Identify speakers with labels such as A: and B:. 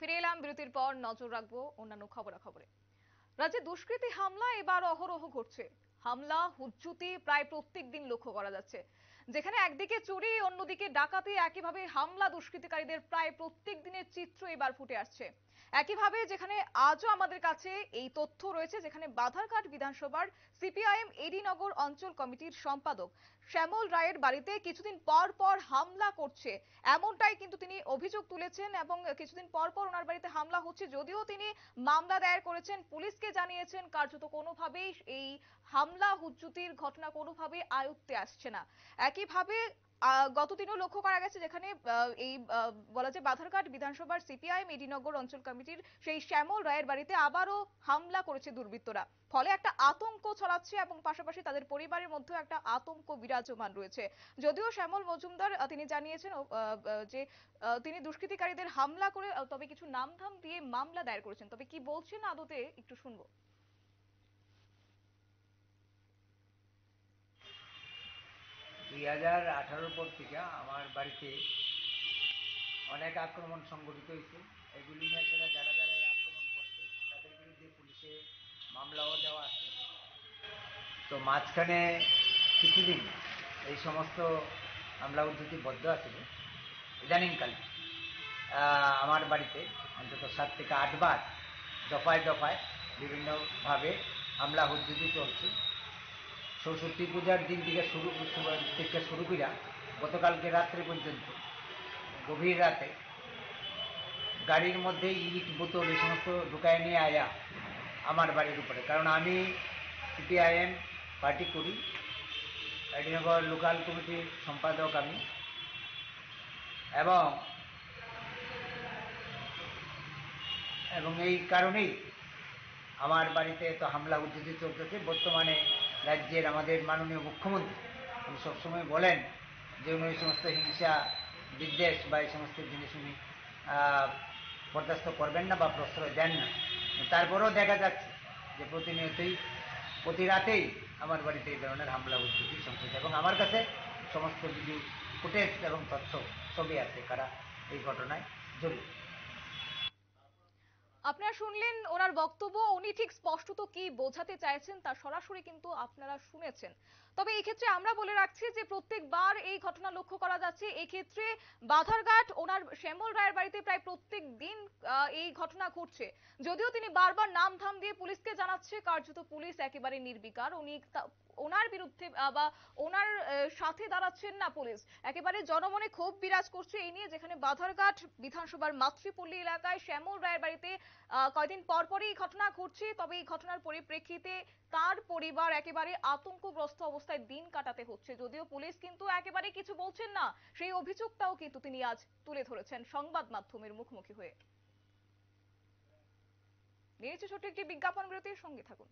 A: ফিরে এলাম বিরতির পর। নজর রাখবো অন্যান্য খবরাখবরে। রাজ্যে দুষ্কৃতী হামলা এবার অহরহ ঘটছে। হামলা হুজ্জুতি প্রায় প্রত্যেক দিন লক্ষ্য করা যাচ্ছে। যেখানে একদিকে চুরি, অন্যদিকে ডাকাতি, একইভাবে হামলা দুষ্কৃতিকারীদের প্রায় প্রত্যেক দিনের চিত্র এবার ফুটে আসছে। একইভাবে যেখানে আজও আমাদের কাছে এই তথ্য রয়েছে, যেখানে বাধারঘাট বিধানসভার সিপিআইএম এডিনগর অঞ্চল কমিটির সম্পাদক শ্যামল রায়ের বাড়িতে কিছুদিন পর পর হামলা করছে, এমনটাই কিন্তু তিনি অভিযোগ তুলেছেন। এবং কিছুদিন পর পর ওনার বাড়িতে হামলা হচ্ছে, যদিও তিনি মামলা দায়ের করেছেন, পুলিশকে জানিয়েছেন, কার্যত কোনোভাবেই এই হামলা হুজ্জুতির ঘটনা কোনোভাবেই আয়ত্তে আসছে না। একইভাবে গতদিনও লক্ষ্য করা গেছে, যেখানে এই বলা যায় বাধারঘাট বিধানসভার সিপিআইএম এডিনগর অঞ্চল কমিটির সেই শ্যামল রায়ের বাড়িতে আবারও হামলা করেছে দুর্বৃত্তরা। ফলে একটা আতঙ্ক ছড়াচ্ছে এবং পাশাপাশি তাদের পরিবারের মধ্যে একটা আতঙ্ক বিরাজমান রয়েছে। যদিও শ্যামল মজুমদার তিনি জানিয়েছেন যে তিনি দুষ্কৃতিকারীদের হামলা করে তবে কিছু নামধাম দিয়ে মামলা দায়ের করেছেন। তবে কি বলছেন আদতে একটু শুনবো।
B: 2018 পর থেকে আমার বাড়িতে অনেক আক্রমণ সংঘটিত হয়েছে। এগুলি নিয়ে সেটা যারা যারা এই আক্রমণ করছে তাদের বিরুদ্ধে পুলিশে মামলাও দেওয়া আছে। তো মাঝখানে কিছুদিন এই সমস্ত হামলা উদ্ধতি বদ্ধ আছে। ইদানিংকালে আমার বাড়িতে অন্তত 7 থেকে 8 বার দফায় দফায় বিভিন্নভাবে হামলা উদ্ধতি চলছে। সরস্বতী পূজার দিন থেকে শুরু করা গতকালকে রাত্রে পর্যন্ত গভীর রাতে গাড়ির মধ্যে ইট বোতল এই সমস্ত ঢুকায় নিয়ে আয়া আমার বাড়ির উপরে। কারণ আমি সিপিআইএম পার্টি করি, এডিনগর লোকাল কমিটির সম্পাদক আমি, এবং এই কারণেই আমার বাড়িতে তো হামলা উদ্ধতি চলতেছে। বর্তমানে রাজ্যের আমাদের মাননীয় মুখ্যমন্ত্রী উনি সবসময় বলেন যে উনি এই সমস্ত হিংসা বিদ্বেষ বা এই সমস্ত জিনিস উনি বরদাস্ত করবেন না বা প্রশ্রয় দেন না। তারপরেও দেখা যাচ্ছে যে প্রতিনিয়তই প্রতি রাতেই আমার বাড়িতে এই ধরনের হামলা উদ্ধতি সংঘটিত, এবং আমার কাছে সমস্ত ভিডিও ফুটেজ এবং তথ্য ছবি আছে কারা এই ঘটনায় জড়িত।
A: আপনারা শুনলেন ওনার বক্তব্য। উনি ঠিক স্পষ্টত কি বোঝাতে চাইছেন তা সরাসরি কিন্তু আপনারা শুনেছেন। তবে এই ক্ষেত্রে আমরা বলে রাখছি যে প্রত্যেকবার এই ঘটনা লক্ষ্য করা যাচ্ছে। এই ক্ষেত্রে বাধারঘাট ওনার শ্যামল রায়ের বাড়িতে প্রায় প্রত্যেক দিন এই ঘটনা ঘটছে। যদিও তিনি বারবার নাম ধাম দিয়ে পুলিশকে জানাচ্ছে, কার্যত পুলিশ একেবারে নির্বিকার। উনি ওনার বিরুদ্ধে বা ওনার সাথে দাঁড়াচ্ছেন না পুলিশ। একেবারে জনমনে ক্ষোভ বিরাজ করছে এই নিয়ে, যেখানে বাধারঘাট বিধানসভার মাতৃপল্লী এলাকায় শ্যামল রায়ের বাড়িতে কয়েকদিন পর পরই এই ঘটনা ঘটছে। তবে এই ঘটনার পরিপ্রেক্ষিতে তার পরিবার একেবারে আতঙ্কগ্রস্ত অবস্থায় দিন কাটাতে হচ্ছে। যদিও পুলিশ কিন্তু একেবারে কিছু বলছেন না, সেই অভিযোগটাও কিন্তু তিনি আজ তুলে ধরেছেন সংবাদ মাধ্যমের মুখোমুখি হয়ে। নিয়েছে ছোট্ট একটি বিজ্ঞাপন বিরতির সঙ্গে থাকুন।